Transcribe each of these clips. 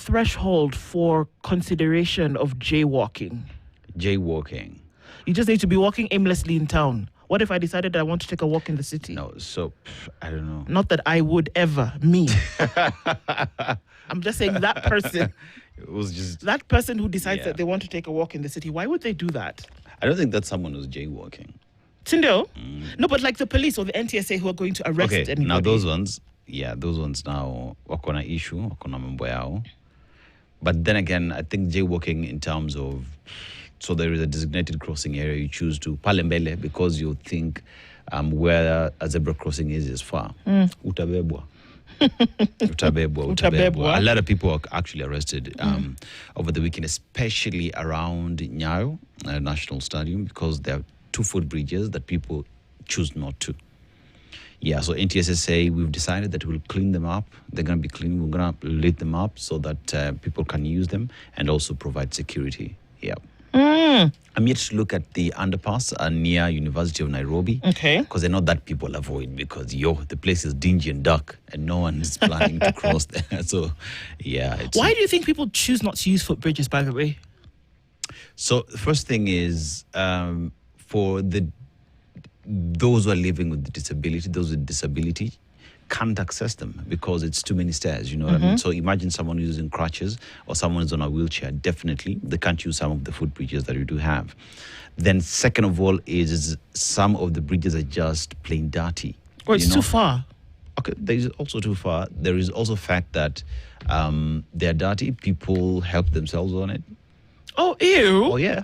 threshold for consideration of jaywalking? Jaywalking. You just need to be walking aimlessly in town. What if I decided that I want to take a walk in the city? No, so I don't know. Not that I would ever, me. I'm just saying that person. It was just That person who decides that they want to take a walk in the city, why would they do that? I don't think that's someone who's jaywalking. Tindo? No, but like the police or the NTSA who are going to arrest anybody. Now those ones now wakona issue, wakona mambo yao. But then again, I think jaywalking in terms of, so there is a designated crossing area you choose to palembele because you think where a zebra crossing is far. Utabebwa. Utabebwa. A lot of people are actually arrested over the weekend, especially around Nyayo National Stadium, because there are 2 footbridges that people choose not to. Yeah, so NTSA say we've decided that we'll clean them up. They're going to be clean. We're going to lit them up so that people can use them and also provide security. Yeah. I'm yet to look at the underpass near University of Nairobi. Okay. Because I know that people avoid because, the place is dingy and dark and no one is planning to cross there. So, yeah. Why do you think people choose not to use footbridges, by the way? So, the first thing is for those who are living with disability, can't access them because it's too many stairs, you know what I mean? So imagine someone using crutches or someone who's on a wheelchair, definitely they can't use some of the footbridges that we do have. Then second of all is some of the bridges are just plain dirty. Or it's too far. Okay, there is also too far. There is also fact that they're dirty, people help themselves on it. Oh, ew. Oh, yeah.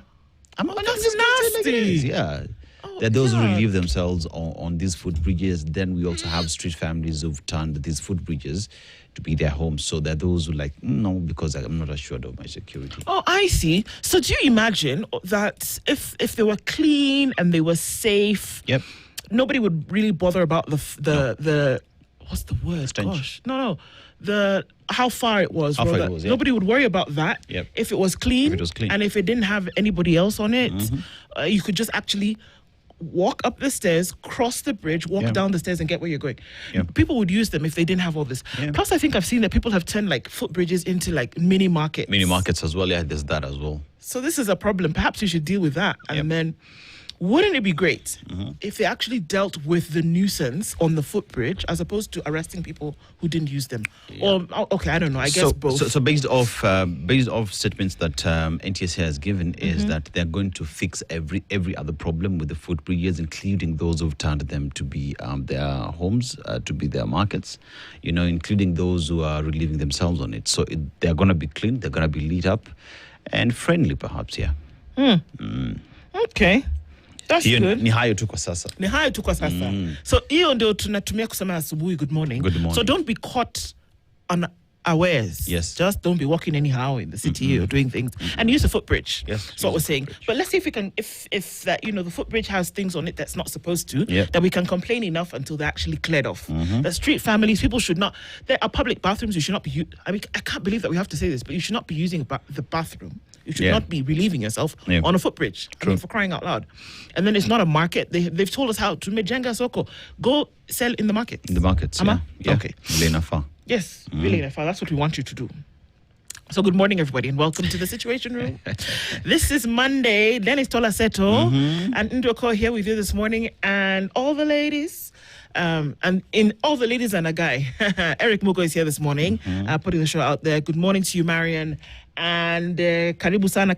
That's nasty. Yeah. Oh, there are those who relieve themselves on these footbridges. Then we also have street families who've turned these footbridges to be their homes. So there are those who no, because I'm not assured of my security. Oh, I see. So do you imagine that if they were clean and they were safe, nobody would really bother about the what's the word? Stench. Gosh, no. How far it was. Yeah. Nobody would worry about that if it was clean. And if it didn't have anybody else on it, you could just actually walk up the stairs, cross the bridge, walk down the stairs and get where you're going. People would use them if they didn't have all this. Plus, I think I've seen that people have turned footbridges into mini markets. Mini markets as well. Yeah, there's that as well. So this is a problem. Perhaps we should deal with that. And then wouldn't it be great if they actually dealt with the nuisance on the footbridge as opposed to arresting people who didn't use them? Or, okay, I don't know. I guess both. So based off statements that NTSA has given is that they're going to fix every other problem with the footbridges, including those who've turned them to be their homes, to be their markets, including those who are relieving themselves on it. So they're going to be clean, they're going to be lit up and friendly perhaps, Okay. That's good. Ni hayo tu kwa sasa. So hiyo ndio tunatumia kusema asubuhi good morning. Good morning. So don't be caught unawares. Yes. Just don't be walking anyhow in the city or doing things. And use the footbridge. Yes. That's what we're saying. But let's see if we can, if that, the footbridge has things on it that's not supposed to, that we can complain enough until they're actually cleared off. The street families, people should not, there are public bathrooms, you should not be, I can't believe that we have to say this, but you should not be using the bathroom. You should not be relieving yourself on a footbridge. True. For crying out loud. And then it's not a market. They've told us how to mejenga soko. Go sell in the market. In the markets, Ama? Yeah. Okay. Yes, really, that's what we want you to do. So good morning, everybody, and welcome to the Situation Room. This is Monday. Dennis Tola Seto and Ndoko here with you this morning, and all the ladies. And in all the ladies and a guy, Eric Mugo is here this morning, putting the show out there. Good morning to you, Marian, and Karibu Sana.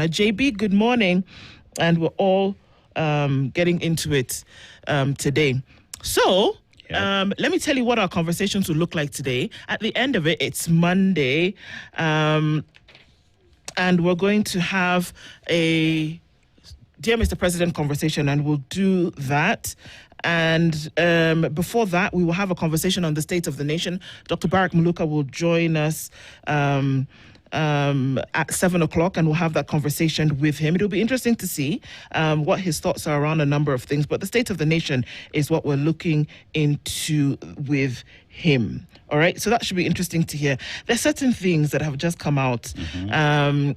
JB, good morning, and we're all getting into it today. So let me tell you what our conversations will look like today. At the end of it, it's Monday, and we're going to have a Dear Mr. President conversation, and we'll do that. And before that, we will have a conversation on the state of the nation. Dr. Barak Muluka will join us at 7 o'clock, and we'll have that conversation with him. It'll be interesting to see what his thoughts are around a number of things, but the state of the nation is what we're looking into with him. All right, so that should be interesting to hear. There's certain things that have just come out, and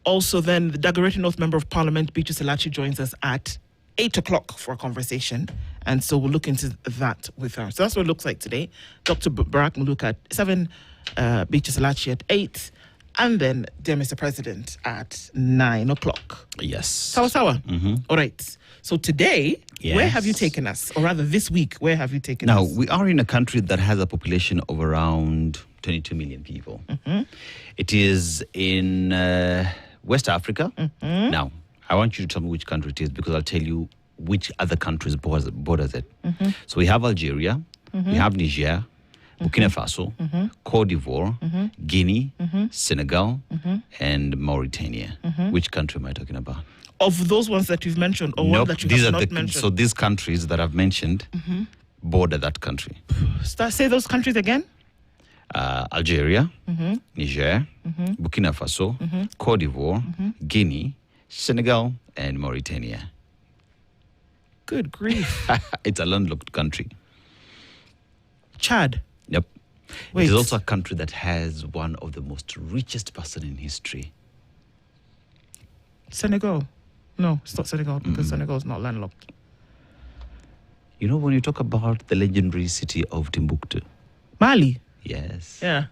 also then the Dagoretti North Member of Parliament, Beatrice Elachi, joins us at 8 o'clock for a conversation. And so we'll look into that with her. So that's what it looks like today. Dr. Barak Muluk at 7, Beatrice Alachi at 8, and then dear Mr. President at 9 o'clock. Yes. Sawa. All right. So today, where have you taken us? Or rather, this week, where have you taken us? Now, we are in a country that has a population of around 22 million people. It is in West Africa. Now, I want you to tell me which country it is, because I'll tell you which other countries borders it. So we have Algeria, we have Niger, Burkina Faso, Cote d'Ivoire, Guinea, Senegal, and Mauritania. Which country am I talking about? Of those ones that you've mentioned, or one that you have not mentioned? So these countries that I've mentioned border that country. Say those countries again. Algeria, Niger, Burkina Faso, Cote d'Ivoire, Guinea, Senegal, and Mauritania. Good grief. It's a landlocked country. Chad. Yep. Wait. It is also a country that has one of the most richest person in history. Senegal. No, it's not Senegal, because Senegal is not landlocked. You know, when you talk about the legendary city of Timbuktu. Mali. Yes. Yeah.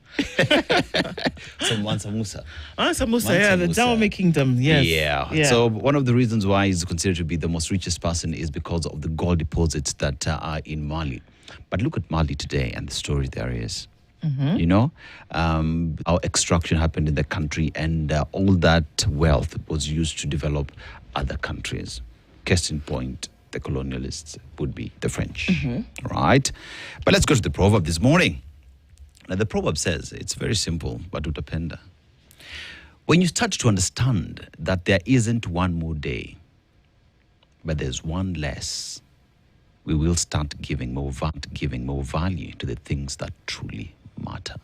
So Mansa Musa. Mansa Musa, yeah, the Dahomey Kingdom. Yes. Yeah. So one of the reasons why he's considered to be the most richest person is because of the gold deposits that are in Mali. But look at Mali today and the story there is. You know, how extraction happened in the country, and all that wealth was used to develop other countries. Case in point, the colonialists would be the French. Right? But let's go to the proverb this morning. Now, the proverb says, it's very simple, but utapenda. When you start to understand that there isn't one more day, but there's one less, we will start giving more value to the things that truly matter.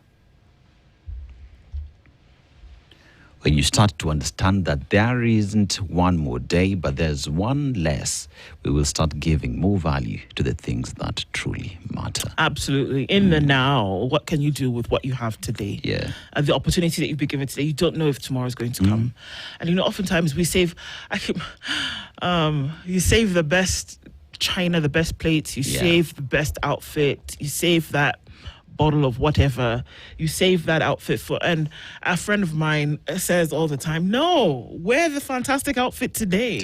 When you start to understand that there isn't one more day, but there's one less, we will start giving more value to the things that truly matter. Absolutely. In the now, what can you do with what you have today? Yeah. And the opportunity that you've been given today, you don't know if tomorrow is going to come. And you know, oftentimes we save, you save the best china, the best plates, you save the best outfit, you save that bottle of whatever, you save that outfit for, and a friend of mine says all the time, no, wear the fantastic outfit today.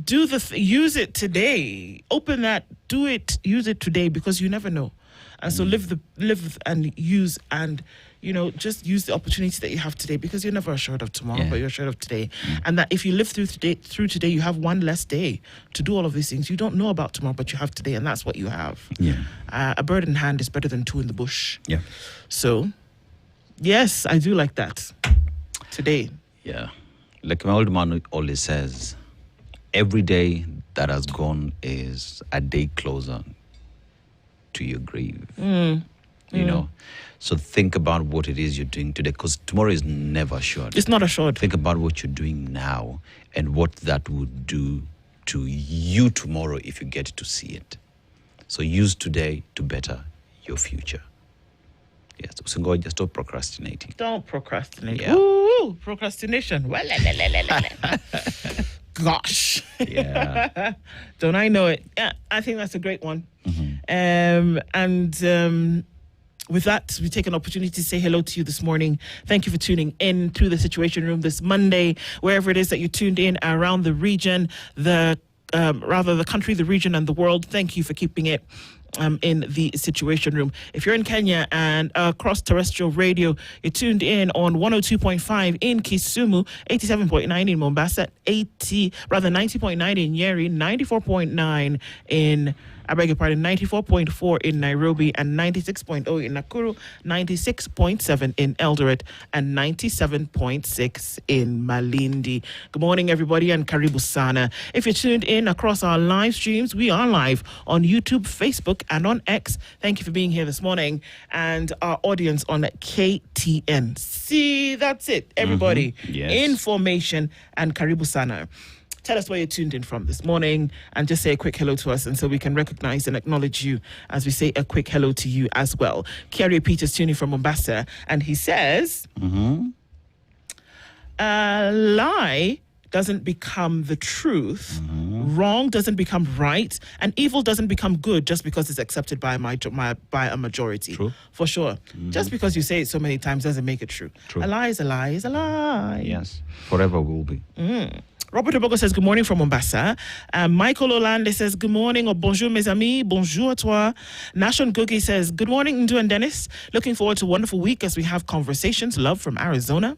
Do use it today. Open that, do it, use it today, because you never know. And so live and use, and you know, just use the opportunity that you have today, because you're never assured of tomorrow, but you're assured of today. And that if you live through today, you have one less day to do all of these things. You don't know about tomorrow, but you have today, and that's what you have. A bird in hand is better than two in the bush. So, yes, I do like that. Today. Yeah. Like my old man always says, every day that has gone is a day closer to your grave. You know, so think about what it is you're doing today, because tomorrow is never assured. It's not assured. Think about what you're doing now and what that would do to you tomorrow if you get to see it. So use today to better your future. Yes, so just stop procrastinating. Don't procrastinate. Yeah. Ooh, procrastination. Gosh. Yeah. Don't I know it? Yeah, I think that's a great one. With that, we take an opportunity to say hello to you this morning. Thank you for tuning in to the Situation Room this Monday, wherever it is that you tuned in around the region, the country, the region, and the world. Thank you for keeping it in the Situation Room. If you're in Kenya and across terrestrial radio, you're tuned in on 102.5 in Kisumu, 87.9 in Mombasa, 90.9 in Nyeri, 94.9 in 94.4 in Nairobi, and 96.0 in Nakuru, 96.7 in Eldoret, and 97.6 in Malindi. Good morning, everybody, and karibu sana. If you're tuned in across our live streams, we are live on YouTube, Facebook, and on X. Thank you for being here this morning. And our audience on KTN. See, that's it, everybody. Yes. Information and karibu sana. Tell us where you're tuned in from this morning, and just say a quick hello to us, and so we can recognize and acknowledge you as we say a quick hello to you as well. Kerry Peters tuning from Mombasa, and he says, a lie doesn't become the truth, wrong doesn't become right, and evil doesn't become good just because it's accepted by by a majority. True. For sure. Just because you say it so many times doesn't make it true. True. A lie is a lie is a lie. Yes, forever will be. Robert Obogo says, good morning from Mombasa. Michael Olande says, good morning, or bonjour mes amis, bonjour à toi. Nashon Gogi says, good morning, Ndu and Dennis. Looking forward to a wonderful week as we have conversations. Love from Arizona.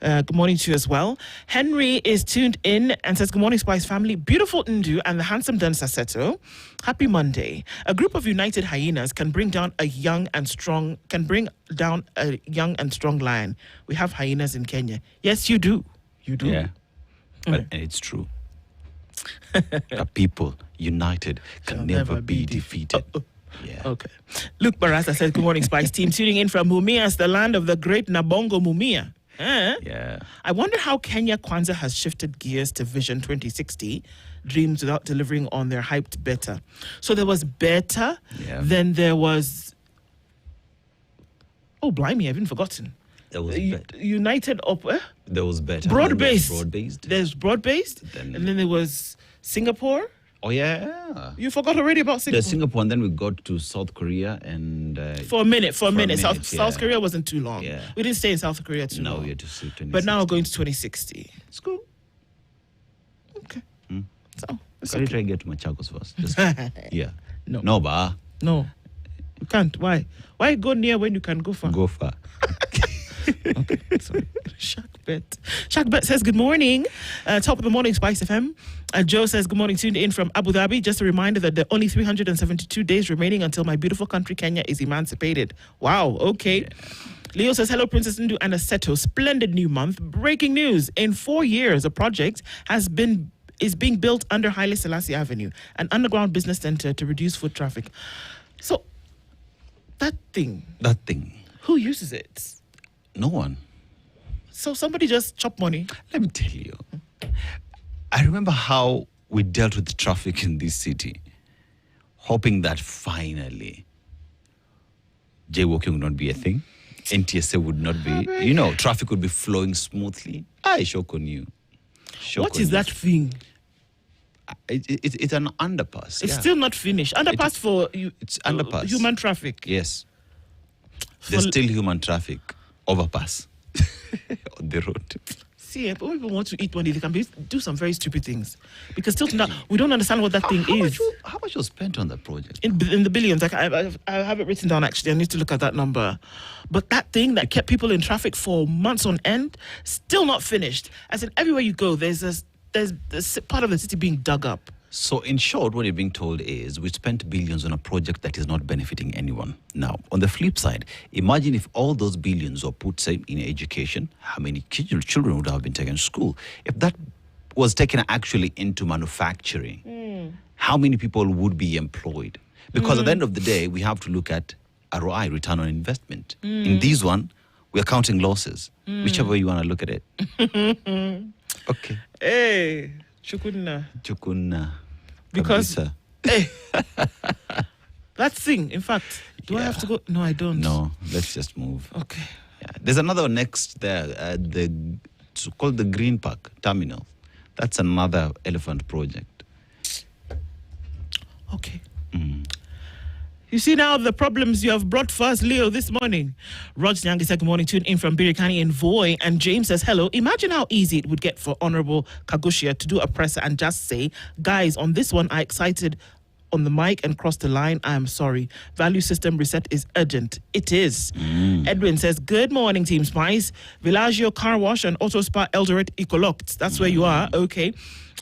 Good morning to you as well. Henry is tuned in and says, good morning, Spice family. Beautiful Ndu and the handsome Dan Saseto. Happy Monday. A group of united hyenas can bring down a young and strong lion. We have hyenas in Kenya. Yes, you do. You do. Yeah. But and it's true. A people united can never be defeated. Yeah. Okay. Luke Barasa says, good morning, Spice team. Tuning in from Mumias, the land of the great Nabongo Mumia. Yeah. I wonder how Kenya Kwanzaa has shifted gears to Vision 2060, dreams without delivering on their hyped beta. So there was beta, then there was... Oh, blimey, I've even forgotten. There was better. United up, There was better. Broad-based. Broad-based. There's broad-based, and then there was Singapore. Oh, yeah. You forgot already about Singapore. There's Singapore, and then we got to South Korea, and... For a minute. South Korea wasn't too long. Yeah. We didn't stay in South Korea too long. No, we had to see 2060. But now we're going to 2060. It's cool. Okay. So, it's Can you okay. try and get to Machakos first? Just, yeah. No. No, ba. No. You can't. Why? Why go near when you can go far? Go far. Okay, sorry. Shaq Bet says, good morning. Top of the morning, Spice FM. Joe says, good morning, tuned in from Abu Dhabi. Just a reminder that there are only 372 days remaining until my beautiful country, Kenya, is emancipated. Wow, okay. Yeah. Leo says, hello, Princess Ndu and Aseto. Splendid new month. Breaking news. In 4 years, a project is being built under Haile Selassie Avenue, an underground business center to reduce foot traffic. So, that thing. Who uses it? No one. So somebody just chop money. Let me tell you. I remember how we dealt with traffic in this city, hoping that finally jaywalking would not be a thing. NTSA would not be. Traffic would be flowing smoothly. I shock on you. What is that thing? It's an underpass. It's still not finished. Underpass for you. It's underpass. Human traffic. Yes. There's still human traffic. Overpass on the road. See, when people want to eat money, they can do some very stupid things. Because still now, we don't understand what that thing is. How much was spent on that project? In the billions. Like I have it written down, actually. I need to look at that number. But that thing that kept people in traffic for months on end, still not finished. As in, everywhere you go, there's part of the city being dug up. So in short, what you're being told is we spent billions on a project that is not benefiting anyone. Now, on the flip side, imagine if all those billions were put, say, in education, how many children would have been taken to school? If that was taken actually into manufacturing, how many people would be employed? Because at the end of the day, we have to look at ROI, return on investment. In this one, we are counting losses, whichever you want to look at it. Okay. Hey, Chukunna. Because, hey, that thing, in fact, do I have to go? No, I don't. No, let's just move. Okay. Yeah. There's another one next there, it's called the Green Park Terminal. That's another elephant project. Okay. You see now the problems you have brought for us, Leo, this morning. Rod Nyangi said, good morning, tune in from Birikani in Voi. And James says, hello. Imagine how easy it would get for Honorable Kagushia to do a presser and just say, guys, on this one, I excited on the mic and crossed the line. I am sorry. Value system reset is urgent. It is. Edwin says, good morning, Team Spice. Villaggio Car Wash and Auto Spa Eldoret Ecolocked. That's where you are. Okay.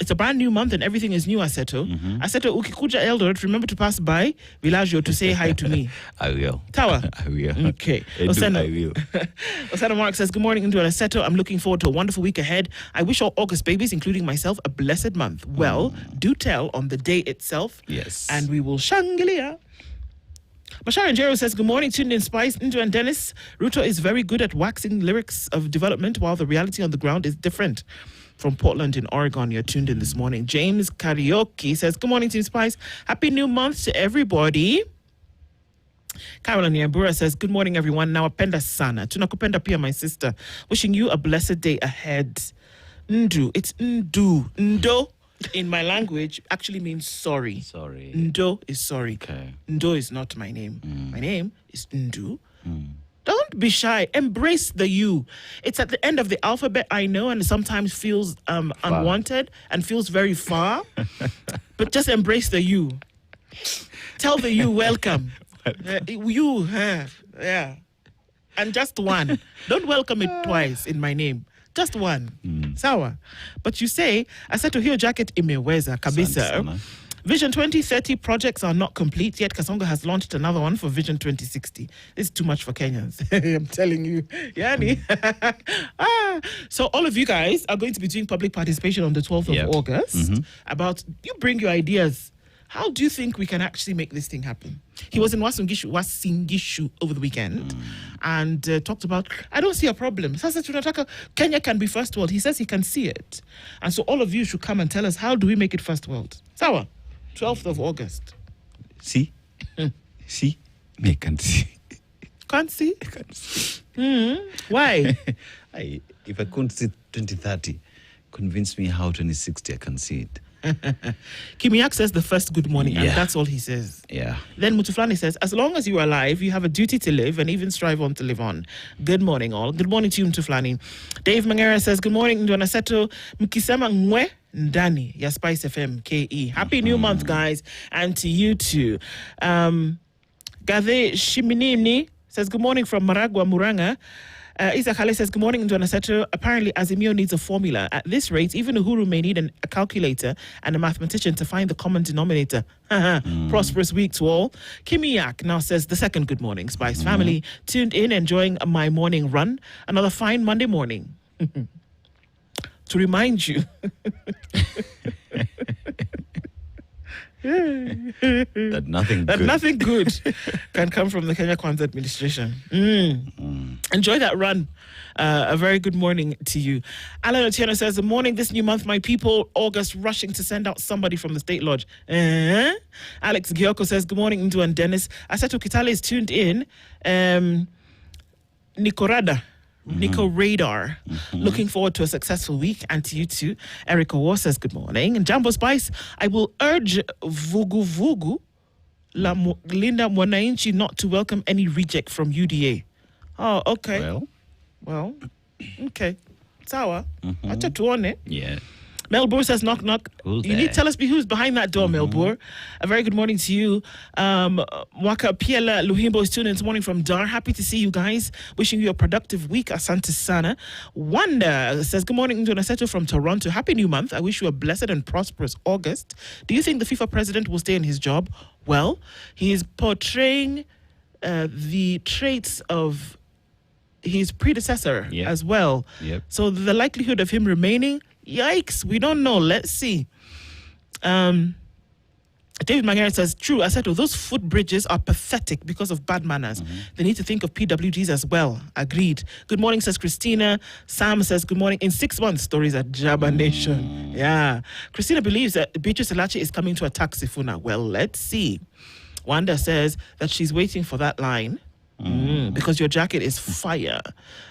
It's a brand new month and everything is new, Aseto. Aseto, ukikuja Eldoret, remember to pass by Villaggio to say hi to me. I will. Tower. I will. Okay. I will. Osana Mark says, good morning, Ndu and Aseto. I'm looking forward to a wonderful week ahead. I wish all August babies, including myself, a blessed month. Well, do tell on the day itself. Yes. And we will shangilia. Bashar and Jero says, good morning, tuned in Spice, Ndu and Dennis. Ruto is very good at waxing lyrics of development while the reality on the ground is different. From Portland in Oregon, you're tuned in this morning. James Karaoke says, good morning, Team Spice. Happy new month to everybody. Carolyn Yambura says, good morning, everyone. Now, apenda sana. Tunakupenda pia, my sister. Wishing you a blessed day ahead. Ndu. It's ndu. Ndo in my language actually means sorry. Sorry. Ndo is sorry. Okay. Ndo is not my name. My name is Ndu. Don't be shy. Embrace the you. It's at the end of the alphabet, I know, and it sometimes feels unwanted and feels very far. But just embrace the you. Tell the you welcome. Yeah. And just one. Don't welcome it twice in my name. Just one. Sawa. But you say, I said to hear jacket imeweza kabisa. Vision 2030 projects are not complete yet. Kasongo has launched another one for Vision 2060. This is too much for Kenyans. I'm telling you. Yani. So all of you guys are going to be doing public participation on the 12th of August about, you bring your ideas. How do you think we can actually make this thing happen? He was in Wasingishu over the weekend and talked about, I don't see a problem. Sasa tunataka Kenya can be first world. He says he can see it. And so all of you should come and tell us, how do we make it first world? Sawa, 12th of August. See? See? I can see. Can't see? I can't see. Why? If I couldn't see 2030, convince me how 2060 I can see it. Kimiak says the first good morning, and that's all he says. Yeah. Then Mutuflani says, as long as you are alive, you have a duty to live and even strive on to live on. Good morning, all. Good morning to you, Mutuflani. Dave Mangera says, good morning, Ndwana Seto. Mkisema ngwe ndani ya Spice FM KE. Happy new month, guys, and to you too. Gade Shiminini says, good morning from Maragua, Muranga. Isa Khale says, good morning, Ndwana Seto. Apparently, Azimio needs a formula. At this rate, even Uhuru may need a calculator and a mathematician to find the common denominator. Prosperous week to all. Kimi Yak now says, the second good morning, Spice family. Tuned in, enjoying my morning run. Another fine Monday morning. To remind you. That nothing good can come from the Kenya Kwanzaa administration. Enjoy that run. A very good morning to you. Alan Otieno says, good morning, this new month, my people, August, rushing to send out somebody from the State Lodge. Alex Gyoko says, good morning, Ndu and Dennis. Aseto Kitale is tuned in. Nico Radar. Looking forward to a successful week, and to you too. Erica War says good morning. And Jumbo Spice, I will urge Vugu Vugu Linda Mwananchi not to welcome any reject from UDA. Oh, okay. Well, okay. Sawa. Acha tuone. Yeah. Melbourne says, knock, knock. Who's you there? need to tell us who's behind that door, Melbourne. A very good morning to you. Waka Piela Luhimbo is tuned in this morning from Dar. Happy to see you guys. Wishing you a productive week. Asante Sana. Wanda says, good morning, Ndona Seto from Toronto. Happy new month. I wish you a blessed and prosperous August. Do you think the FIFA president will stay in his job? Well, he is portraying the traits of his predecessor as well. Yep. So the likelihood of him remaining, yikes, we don't know. Let's see. David Mangere says, true, I said, those footbridges are pathetic because of bad manners. They need to think of PWGs as well. Agreed. Good morning, says Christina. Sam says, good morning. In 6 months, stories at Jabba Nation. Yeah. Christina believes that Beatrice Elache is coming to attack Sifuna. Well, let's see. Wanda says that she's waiting for that line. Because your jacket is fire.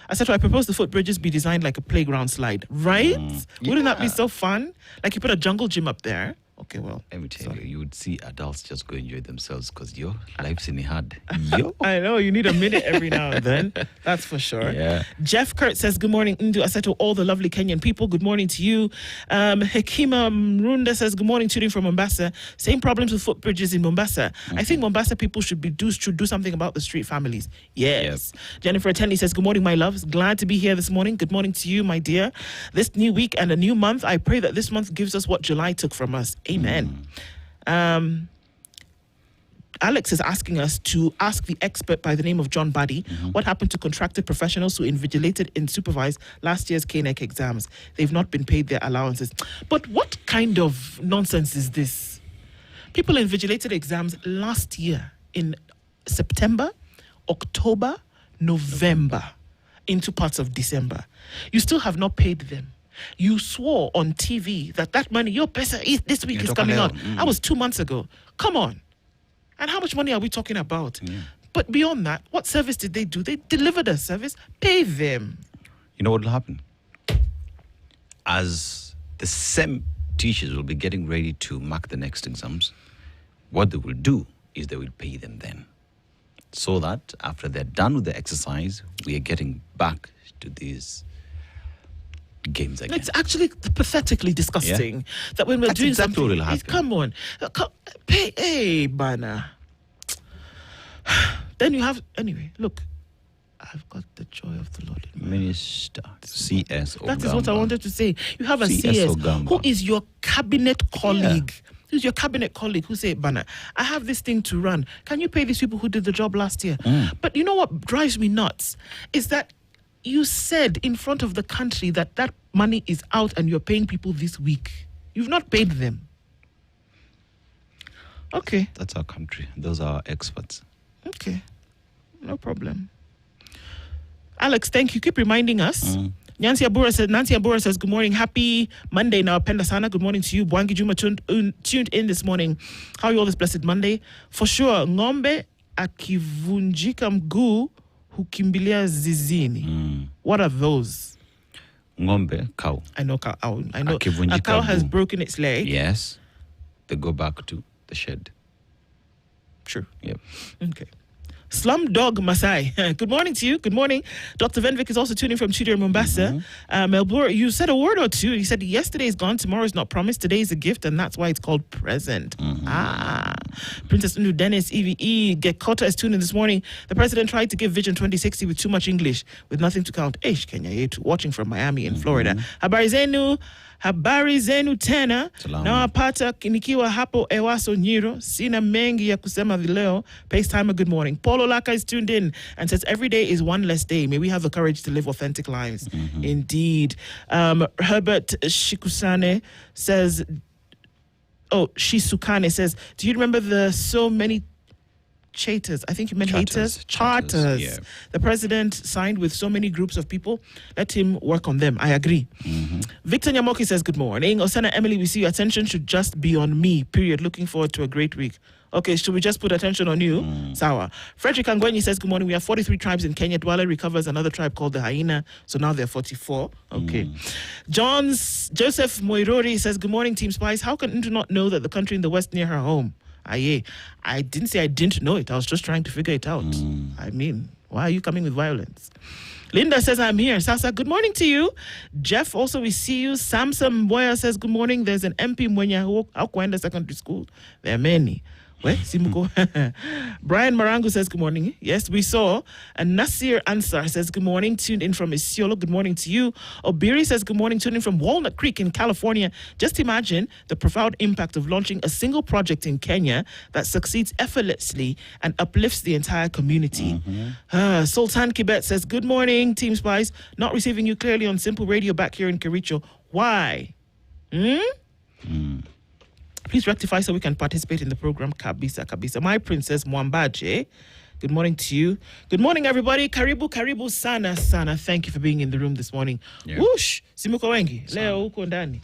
I said, I propose the footbridges be designed like a playground slide, right? Wouldn't that be so fun? Like you put a jungle gym up there. Okay, well. Let me tell you, you would see adults just go enjoy themselves because your life's in the hard. I know, you need a minute every now and then. That's for sure. Yeah. Jeff Kurt says, good morning, Ndu. I said to all the lovely Kenyan people, good morning to you. Hekima Mrunda says, good morning, tuning from Mombasa. Same problems with footbridges in Mombasa. I think Mombasa people should do something about the street families. Yes. Yep. Jennifer Tenley says, good morning, my loves. Glad to be here this morning. Good morning to you, my dear. This new week and a new month, I pray that this month gives us what July took from us. Amen. Alex is asking us to ask the expert by the name of John Buddy what happened to contracted professionals who invigilated and supervised last year's KNEC exams. They've not been paid their allowances. But what kind of nonsense is this? People invigilated exams last year in September, October, November, into parts of December. You still have not paid them. You swore on TV that money, your pesa this week is coming out. That was 2 months ago. Come on. And how much money are we talking about? But beyond that, what service did they do? They delivered a service. Pay them. You know what will happen? as the same teachers will be getting ready to mark the next exams, what they will do is they will pay them then. So that after they're done with the exercise, we are getting back to these games again. It's actually pathetically disgusting that when we're That's doing exactly something, what will happen. come on, pay, hey, Bana. Then you have, anyway, look, I've got the joy of the Lord in my Minister CS Ogamba. That is what I wanted to say. You have a CS CS Ogamba. who is your cabinet colleague. Who's your cabinet colleague who say, Bana, I have this thing to run. Can you pay these people who did the job last year? But you know what drives me nuts is that you said in front of the country that that money is out and you're paying people this week. You've not paid them. Okay. That's our country. Those are our experts. Okay. No problem. Alex, thank you. Keep reminding us. Nancy Abura says, good morning. Happy Monday now. Penda Sana, good morning to you. Bwangi Juma tuned in this morning. How are you all this blessed Monday? For sure, ng'ombe akivunjika mguu hukimbilia zizini. What are those? Ng'ombe, cow. I know cow. I know Akivunjika a cow has mguu. broken its leg. Yes. They go back to the shed. True. Yep. Okay. Slumdog Masai. Good morning to you. Good morning. Dr. Venvik is also tuning from Studio Mombasa. Melbourne, you said a word or two. He said, yesterday is gone, tomorrow is not promised, today is a gift, and that's why it's called present. Princess Ndu Dennis, EVE, Gekota is tuning this morning. The president tried to give Vision 2060 with too much English, with nothing to count. Eish, Kenya yetu, watching from Miami in Florida. Habari zenu tena. Nawapata nikiwa hapo Ewaso Nyiro. Sina mengi ya kusema vileo. Pace Timer, good morning. Paulo Laka is tuned in and says, every day is one less day. May we have the courage to live authentic lives. Indeed. Herbert Shikusane says, Shisukane says, do you remember the so many charters? I think you meant haters. Charters. Yeah. The president signed with so many groups of people. Let him work on them. I agree. Victor Nyamoki says, good morning. Osana Emily, we see your attention should just be on me, period. Looking forward to a great week. Okay, should we just put attention on you? Sawa. Frederick Angwenyi says, good morning. We have 43 tribes in Kenya. Dwale recovers another tribe called the hyena. So now there are 44. Okay. Joseph Moirori says, good morning, Team Spice. How can Ndu not know that the country in the west near her home? I didn't say I didn't know it. I was just trying to figure it out. I mean, why are you coming with violence? Linda says, I'm here. Sasa, good morning to you. Jeff, also we see you. Samson Mboya says, good morning. There's an MP Mwenya who Akwenda Secondary School. There are many. Where? Simuko. Brian Marangu says, good morning. Yes, we saw. And Nasir Ansar says, good morning. Tuned in from Isiolo. Good morning to you. Obiri says, good morning. Tuned in from Walnut Creek in California. Just imagine the profound impact of launching a single project in Kenya that succeeds effortlessly and uplifts the entire community. Sultan Kibet says, good morning, Team Spice. Not receiving you clearly on Simple Radio back here in Kericho. Why? Please rectify so we can participate in the program. Kabisa. My Princess Mwambaje, good morning to you. Good morning, everybody. Karibu sana. Thank you for being in the room this morning. Whoosh, simuko wengi. Leo uko ndani.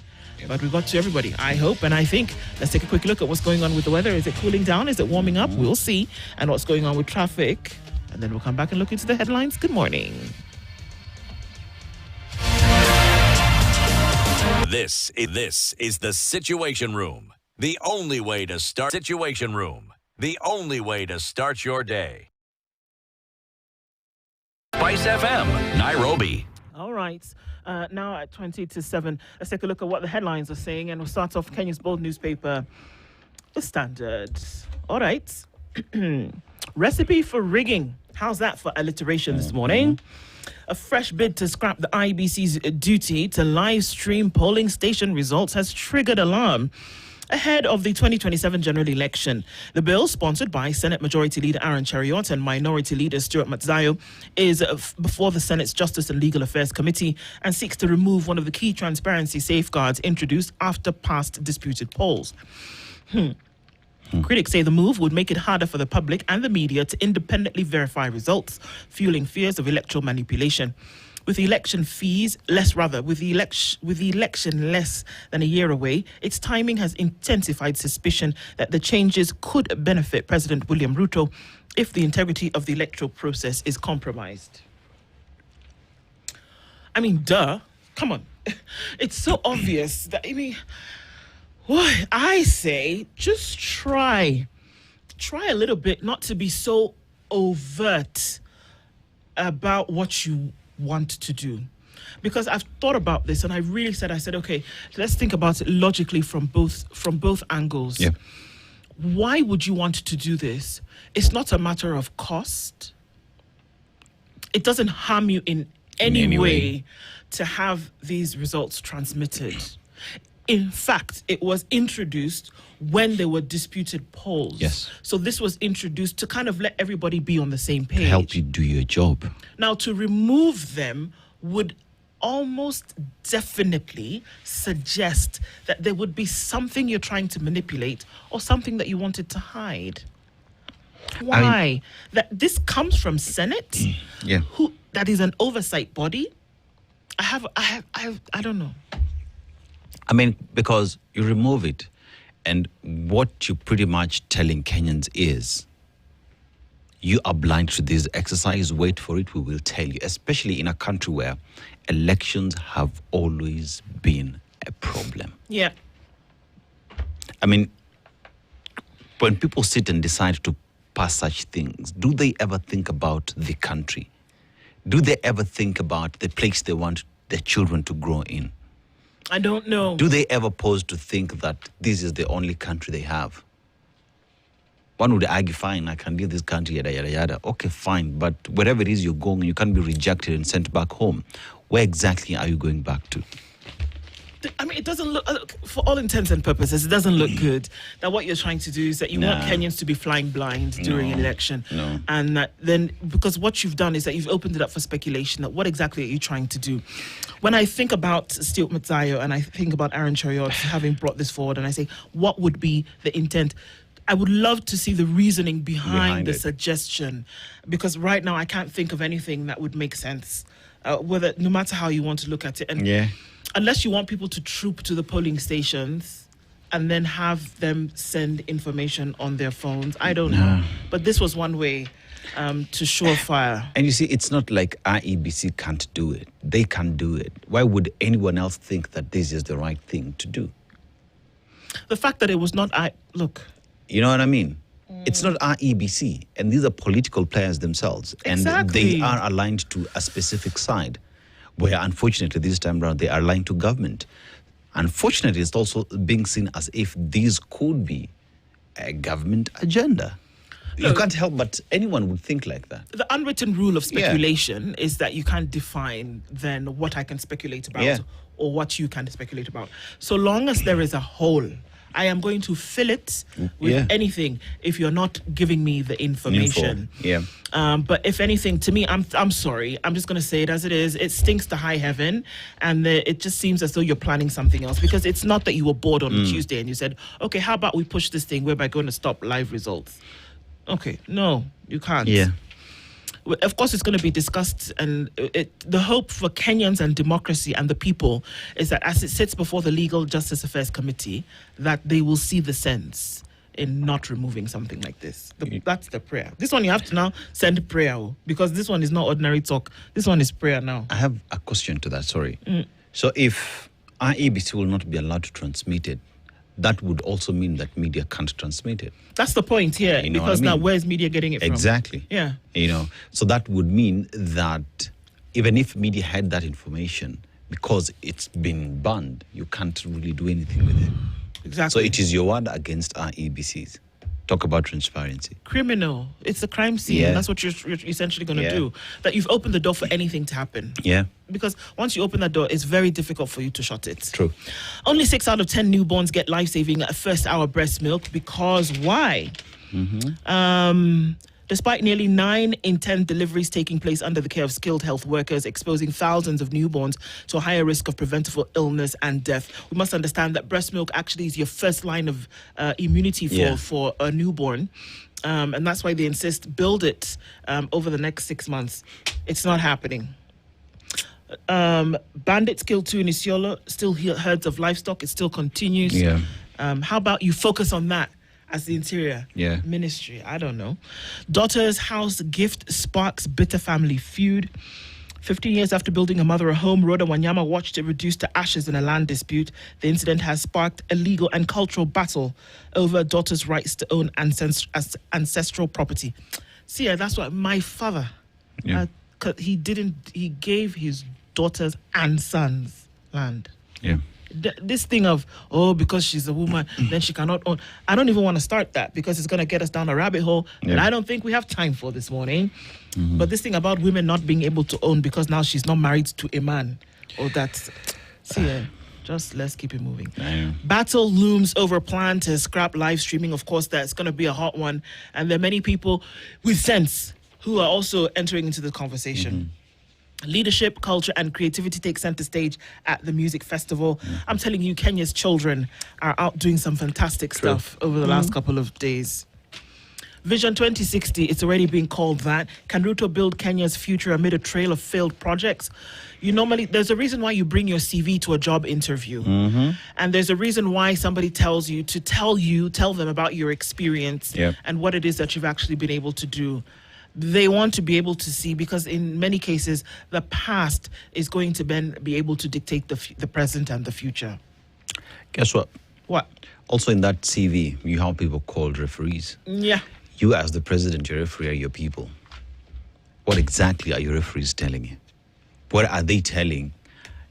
But we got to everybody, I hope, and I think. Let's take a quick look at what's going on with the weather. Is it cooling down? Is it warming up? We'll see. And what's going on with traffic. And then we'll come back and look into the headlines. Good morning. This is the Situation Room. The only way to start Situation Room. The only way to start your day. Spice FM, Nairobi. All right. Now at 20 to 7, let's take a look at what the headlines are saying. And we'll start off Kenya's bold newspaper, The Standard. All right. Recipe for rigging. How's that for alliteration this morning? A fresh bid to scrap the IEBC's duty to live stream polling station results has triggered alarm ahead of the 2027 general election. The bill, sponsored by Senate Majority Leader Aaron Cheriot and Minority Leader Stuart Matzayo, is before the Senate's Justice and Legal Affairs Committee and seeks to remove one of the key transparency safeguards introduced after past disputed polls. Critics say the move would make it harder for the public and the media to independently verify results, fueling fears of electoral manipulation. With the election less than a year away, its timing has intensified suspicion that the changes could benefit President William Ruto if the integrity of the electoral process is compromised. I mean, duh. Come on. it's so obvious that, I mean, what I say, just try a little bit not to be so overt about what you want to do. Because I've thought about this and I said, okay, let's think about it logically from both angles. Yeah. Why would you want to do this? It's not a matter of cost. It doesn't harm you in any way to have these results transmitted. In fact, it was introduced when there were disputed polls. Yes. So this was introduced to kind of let everybody be on the same page. To help you do your job. Now, to remove them would almost definitely suggest that there would be something you're trying to manipulate or something that you wanted to hide. Why? I mean, that this comes from Senate? Yeah. That is an oversight body? I don't know. I mean, because you remove it, and what you're pretty much telling Kenyans is, you are blind to this exercise, wait for it, we will tell you, especially in a country where elections have always been a problem. Yeah. I mean, when people sit and decide to pass such things, do they ever think about the country? Do they ever think about the place they want their children to grow in? I don't know. Do they ever pause to think that this is the only country they have? One would argue, fine, I can leave this country, yada, yada, yada. Okay, fine, but wherever it is you're going, you can't be rejected and sent back home. Where exactly are you going back to? I mean, it doesn't look, for all intents and purposes, it doesn't look good. That what you're trying to do is that you want Kenyans to be flying blind during an election. No. And that then, because what you've done is that you've opened it up for speculation, that what exactly are you trying to do? When I think about Stuart Matzayo and I think about Aaron Choyot having brought this forward, and I say, what would be the intent? I would love to see the reasoning behind the suggestion, because right now I can't think of anything that would make sense, whether no matter how you want to look at it. And unless you want people to troop to the polling stations and then have them send information on their phones, I don't know. But this was one way to surefire. And you see, it's not like IEBC can't do it. They can do it. Why would anyone else think that this is the right thing to do? The fact that it was not, you know what I mean? It's not IEBC, and these are political players themselves. Exactly. And they are aligned to a specific side, where unfortunately this time around they are aligned to government. Unfortunately, it's also being seen as if these could be a government agenda. You can't help but anyone would think like that. The unwritten rule of speculation is that you can't define then what I can speculate about or what you can speculate about. So long as there is a hole, I am going to fill it with anything if you're not giving me the information. But if anything, to me, I'm sorry. I'm just going to say it as it is. It stinks to high heaven, and it just seems as though you're planning something else, because it's not that you were bored on Tuesday and you said, okay, how about we push this thing whereby going to stop live results? Okay, no, you can't. Of course, it's going to be discussed, and the hope for Kenyans and democracy and the people is that as it sits before the Legal Justice Affairs Committee, that they will see the sense in not removing something like this. That's the prayer. This one you have to now send prayer, because this one is not ordinary talk. This one is prayer now. I have a question to that, sorry. So if IEBC will not be allowed to transmit it, that would also mean that media can't transmit it. That's the point here, you know because what I mean? Now where's media getting it from? Exactly. Yeah. You know, so that would mean that even if media had that information, because it's been banned, you can't really do anything with it. Exactly. So it is your word against IEBCs. Talk about transparency. Criminal. It's a crime scene. That's what you're essentially going to do. That you've opened the door for anything to happen. Because once you open that door, it's very difficult for you to shut it. True. Only 6 out of 10 newborns get life-saving first-hour breast milk. Because why? Despite nearly 9 in 10 deliveries taking place under the care of skilled health workers, exposing thousands of newborns to a higher risk of preventable illness and death, we must understand that breast milk actually is your first line of immunity for a newborn. And that's why they insist, build it over the next 6 months. It's not happening. Bandits killed 2 in Isiolo, still herds of livestock. It still continues. How about you focus on that as the Interior Ministry? I don't know. Daughter's house gift sparks bitter family feud. 15 years after building her mother a home, Rhoda Wanyama watched it reduced to ashes in a land dispute. The incident has sparked a legal and cultural battle over a daughter's rights to own ancestral property. See, that's what my father, he gave his daughters and sons land. Yeah. This thing of, because she's a woman, then she cannot own. I don't even want to start that because it's going to get us down a rabbit hole that I don't think we have time for this morning. But this thing about women not being able to own because now she's not married to a man. Just let's keep it moving. Battle looms over plan to scrap live streaming. Of course, that's going to be a hot one. And there are many people with sense who are also entering into the conversation. Leadership, culture, and creativity take center stage at the music festival. I'm telling you, Kenya's children are out doing some fantastic stuff over the last couple of days. Vision 2060, it's already been called that. Can Ruto build Kenya's future amid a trail of failed projects? There's a reason why you bring your CV to a job interview. And there's a reason why somebody tells you to tell them about your experience and what it is that you've actually been able to do. They want to be able to see, because in many cases, the past is going to then be able to dictate the present and the future. Guess what? What? Also in that CV, you have people called referees. Yeah. You as the president, your referee are your people. What exactly are your referees telling you? What are they telling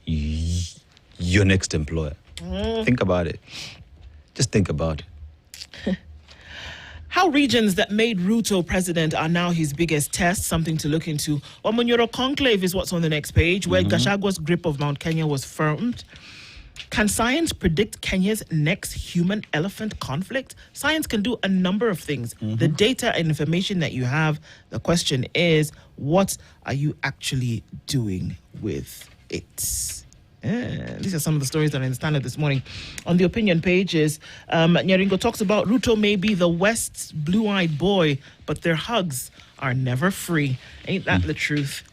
your next employer? Think about it. Just think about it. How regions that made Ruto president are now his biggest test, something to look into. Wamunyoro Conclave is what's on the next page, where Gachagwa's grip of Mount Kenya was firmed. Can science predict Kenya's next human-elephant conflict? Science can do a number of things. The data and information that you have, the question is, what are you actually doing with it? These are some of the stories that are in the Standard this morning. On the opinion pages, Nyaringo talks about Ruto may be the West's blue-eyed boy, but their hugs are never free. Ain't that the truth?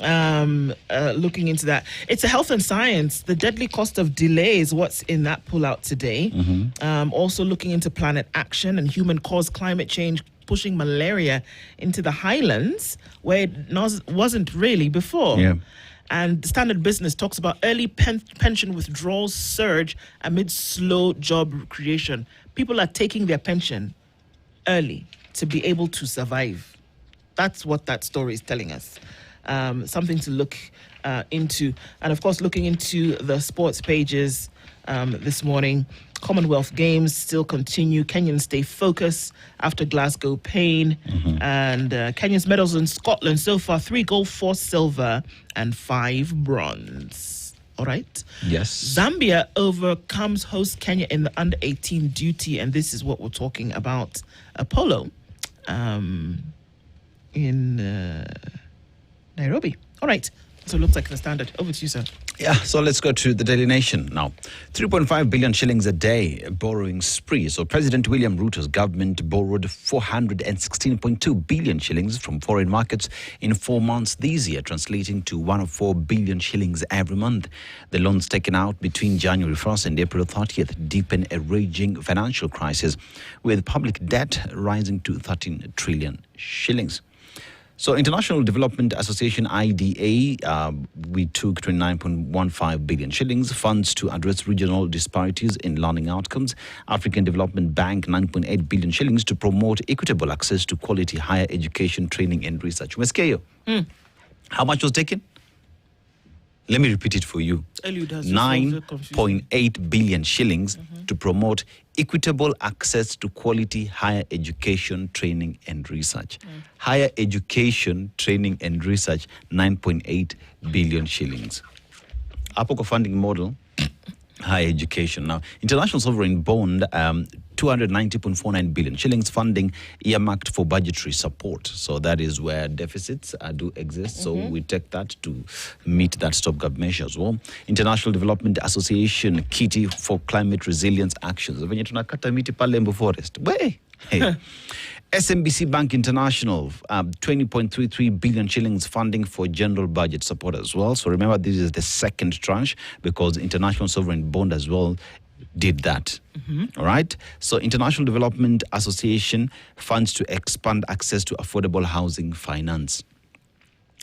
Looking into that. It's a health and science. The deadly cost of delays, what's in that pullout today. Also looking into planet action and human-caused climate change pushing malaria into the highlands, where it wasn't really before. And Standard Business talks about early pension withdrawals surge amid slow job creation. People are taking their pension early to be able to survive. That's what that story is telling us. Something to look into. And of course, looking into the sports pages this morning. Commonwealth Games still continue. Kenyans stay focused after Glasgow pain. And Kenya's medals in Scotland so far: 3 gold, 4 silver, and 5 bronze. All right. Yes. Zambia overcomes host Kenya in the under-18 duty, and this is what we're talking about. Apollo in Nairobi. All right. So it looks like the Standard. Over to you, sir. Yeah, so let's go to the Daily Nation now. 3.5 billion shillings a day borrowing spree. So President William Ruto's government borrowed 416.2 billion shillings from foreign markets in 4 months this year, translating to 104 billion shillings every month. The loans taken out between January 1st and April 30th deepen a raging financial crisis, with public debt rising to 13 trillion shillings. So International Development Association, IDA, we took 29.15 billion shillings, funds to address regional disparities in learning outcomes. African Development Bank, 9.8 billion shillings to promote equitable access to quality higher education, training and research. Meskeyo, how much was taken? Let me repeat it for you. 9.8 billion shillings to promote equitable access to quality higher education, training and research. Higher education, training and research, 9.8 billion shillings. Apoko funding model, higher education. Now, international sovereign bond, 290.49 billion shillings funding earmarked for budgetary support. So that is where deficits do exist. So we take that to meet that stopgap measure as well. International Development Association, Kitty for Climate Resilience Actions. Venye tunakata miti pale Embu Forest. Hey. SMBC Bank International, 20.33 billion shillings funding for general budget support as well. So remember, this is the second tranche because International Sovereign Bond as well did that. All right. So International Development Association funds to expand access to affordable housing finance.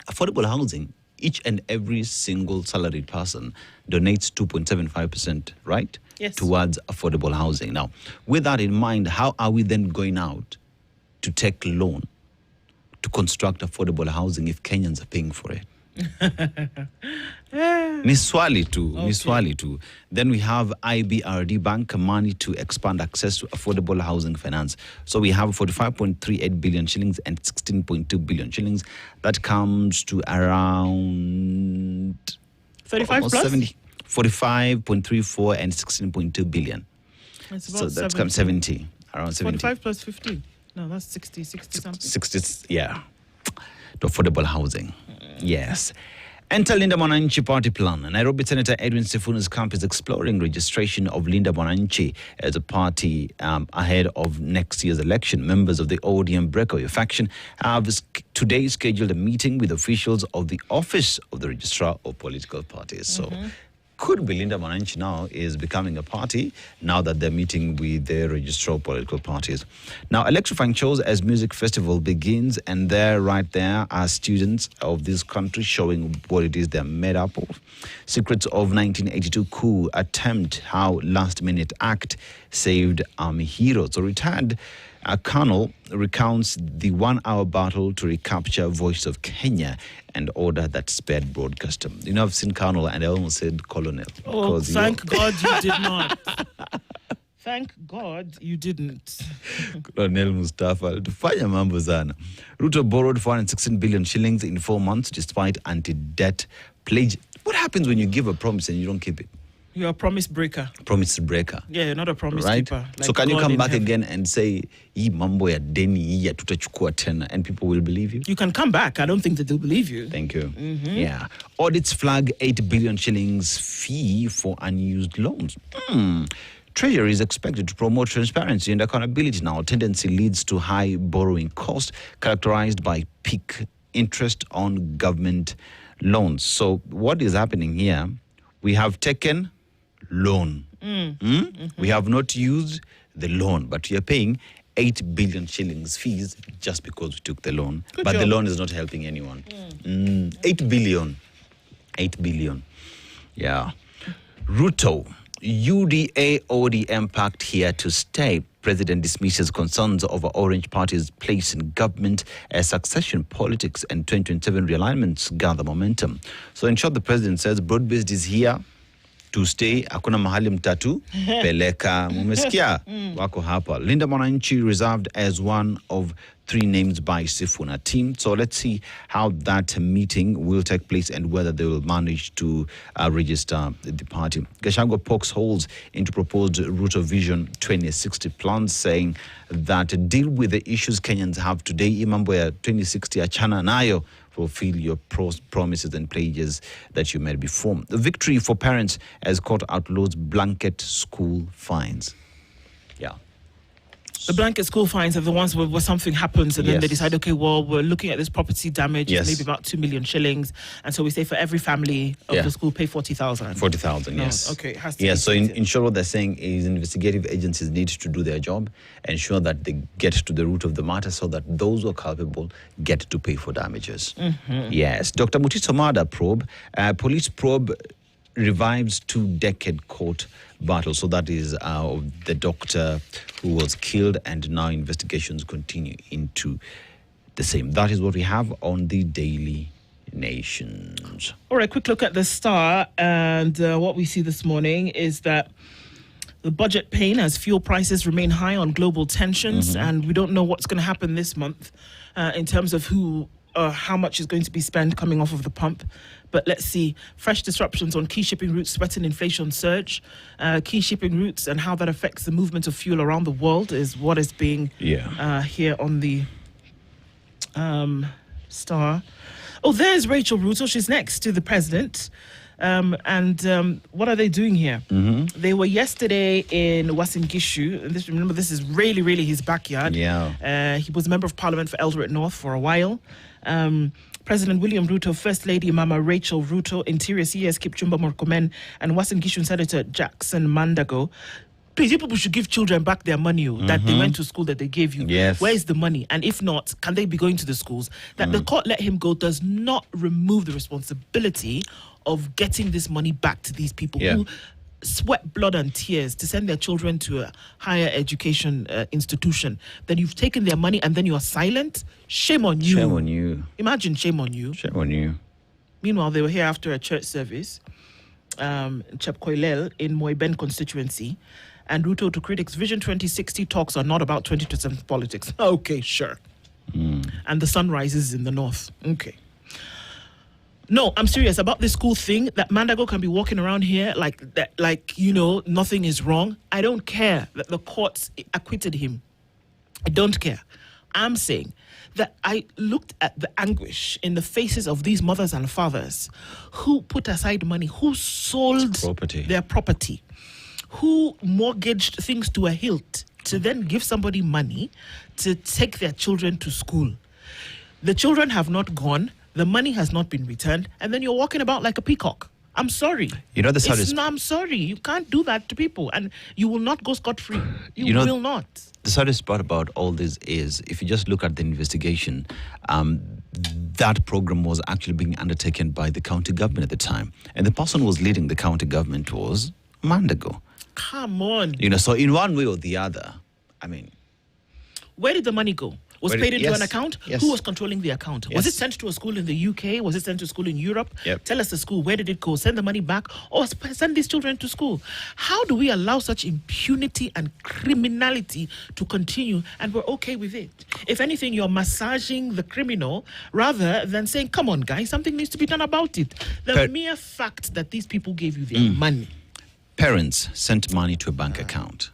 Affordable housing each and every single salaried person donates 2.75%, right? Yes. Towards affordable housing. Now, with that in mind, how are we then going out to take loan to construct affordable housing if Kenyans are paying for it? Ni swali tu. Then we have IBRD Bank money to expand access to affordable housing finance. So we have 45.38 billion shillings and 16.2 billion shillings. That comes to around 35 plus? 70, 45.34 and 16.2 billion. So that's come 70, around 70. 45 plus 50. No, that's 60 something. 60, yeah. To affordable housing. Yes. Enter Linda Mwananchi party plan. Nairobi Senator Edwin Sifunu's camp is exploring registration of Linda Mwananchi as a party ahead of next year's election. Members of the ODM breakaway faction have today scheduled a meeting with officials of the Office of the Registrar of Political Parties. So could be Linda Mwananchi now is becoming a party now that they're meeting with the registrar of political parties. Now, electrifying shows as music festival begins, and there, right there, are students of this country showing what it is they're made up of. Secrets of 1982 coup attempt, how last-minute act saved army heroes. So retired Colonel recounts the 1-hour battle to recapture Voice of Kenya and order that spared broadcaster. You know, I've seen Colonel and I almost said Colonel. Oh, thank God you did not. Thank God you didn't. Colonel Mustafa, tufanya mambo sana. Ruto borrowed 416 billion shillings in 4 months despite anti-debt pledge. What happens when you give a promise and you don't keep it? You're a promise breaker. Promise breaker. Yeah, you're not a promise right? keeper. Like so can you God come in back heaven. again and say, hii mambo ya deni hii ya tutachukua tena, and people will believe you? You can come back. I don't think that they'll believe you. Thank you. Yeah. Audits flag 8 billion shillings fee for unused loans. Treasury is expected to promote transparency and accountability now. Tendency leads to high borrowing cost characterized by peak interest on government loans. So what is happening here? We have taken loan. We have not used the loan, but we are paying 8 billion shillings fees just because we took the loan. Good but job. the loan is not helping anyone. 8 billion. 8 billion. Yeah. Ruto, UDA ODM pact here to stay. President dismisses concerns over Orange Party's place in government as succession politics and 2027 realignments gather momentum. So in short, the president says broad-based is here to stay. Hakuna mahali mtatu peleka. Mumesikia wako hapa. Linda Mwananchi reserved as one of 3 names by Sifuna team. So let's see how that meeting will take place and whether they will manage to register the party. Gachagua pokes holes into proposed Ruto Vision 2060 plans, saying that deal with the issues Kenyans have today. Imambo ya 2060 achana nayo. Fulfill your promises and pledges that you made before. The victory for parents as court outlaws blanket school fines. Yeah. The blanket school fines are the ones where something happens and then they Yes. decide, okay, well, we're looking at this property damage, Yes. maybe about 2 million shillings. And so we say for every family of Yeah. the school, pay 40,000. 40,000, No, yes. okay, it has to Yeah, be so treated. in short, what they're saying is investigative agencies need to do their job, ensure that they get to the root of the matter so that those who are culpable get to pay for damages. Yes. Dr. Mutiso Mada probe, police probe revives 2-decade court battle. So that is the doctor who was killed, and now investigations continue into the same. That is what we have on the Daily Nations. All right, quick look at the Star. And what we see this morning is that the budget pain as fuel prices remain high on global tensions. And we don't know what's going to happen this month in terms of how much is going to be spent coming off of the pump. But let's see. Fresh disruptions on key shipping routes threaten inflation surge. Key shipping routes and how that affects the movement of fuel around the world is what is being here on the Star. Oh, there's Rachel Ruto. She's next to the president. What are they doing here? They were yesterday in Uasin Gishu. And remember, this is really, really his backyard. Yeah. He was a member of parliament for Eldoret North for a while. President William Ruto, First Lady Mama Rachel Ruto, Interior CS Kipchumba Murkomen, and Uasin Gishu Senator Jackson Mandago Please, you people should give children back their money that they went to school that they gave you. Yes. Where is the money? And if not, can they be going to the schools? That the court let him go does not remove the responsibility of getting this money back to these people who sweat blood and tears to send their children to a higher education institution. Then you've taken their money and then you are silent. Shame on you. Shame on you. Imagine, shame on you. Shame on you. Meanwhile, they were here after a church service, Chepkoilel in Moiben constituency, and Ruto to critics, Vision 2060 talks are not about 20% politics. Okay, sure. And the sun rises in the north. Okay. No, I'm serious about this school thing, that Mandago can be walking around here like that, like, you know, nothing is wrong. I don't care that the courts acquitted him. I don't care. I'm saying that I looked at the anguish in the faces of these mothers and fathers who put aside money, who sold their property, who mortgaged things to a hilt to then give somebody money to take their children to school. The children have not gone, the money has not been returned, and then you're walking about like a peacock. I'm sorry. You know, I'm sorry. You can't do that to people, and you will not go scot-free. You will not. The saddest part about all this is, if you just look at the investigation, that program was actually being undertaken by the county government at the time. And the person who was leading the county government was Mandago. Come on. You know, so in one way or the other, I mean... Where did the money go? Was paid into an account? Yes. Who was controlling the account? Yes. Was it sent to a school in the UK? Was it sent to a school in Europe? Yep. Tell us the school. Where did it go? Send the money back or send these children to school. How do we allow such impunity and criminality to continue and we're okay with it? If anything, you're massaging the criminal rather than saying, come on, guys, something needs to be done about it. The mere fact that these people gave you their money. Parents sent money to a bank account.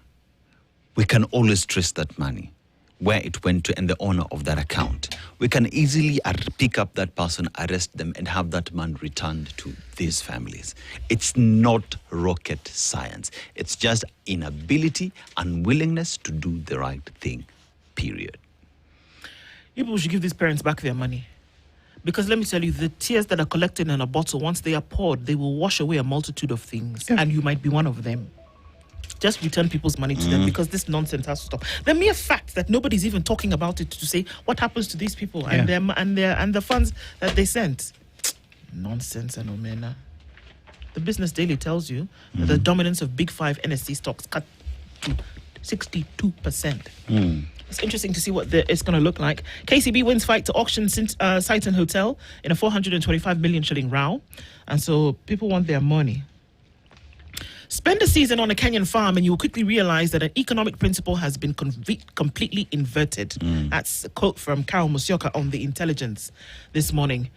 We can always trace that money, where it went to, and the owner of that account. We can easily pick up that person, arrest them, and have that man returned to these families. It's not rocket science. It's just inability, unwillingness to do the right thing, period. You people should give these parents back their money. Because let me tell you, the tears that are collected in a bottle, once they are poured, they will wash away a multitude of things. Yeah. And you might be one of them. Just return people's money to them because this nonsense has to stop. The mere fact that nobody's even talking about it to say what happens to these people and the funds that they sent. Nonsense and omena. The Business Daily tells you that the dominance of Big Five NSC stocks cut to 62%. It's interesting to see what it's going to look like. KCB wins fight to auction site and hotel in a 425 million shilling row. And so people want their money. Spend a season on a Kenyan farm and you will quickly realize that an economic principle has been completely inverted. That's a quote from Carol Musyoka on The Intelligence this morning.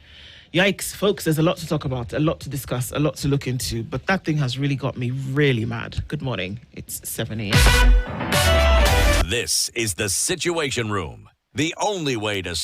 Yikes, folks, there's a lot to talk about, a lot to discuss, a lot to look into, but that thing has really got me really mad. Good morning. It's 7 a.m. This is the Situation Room, the only way to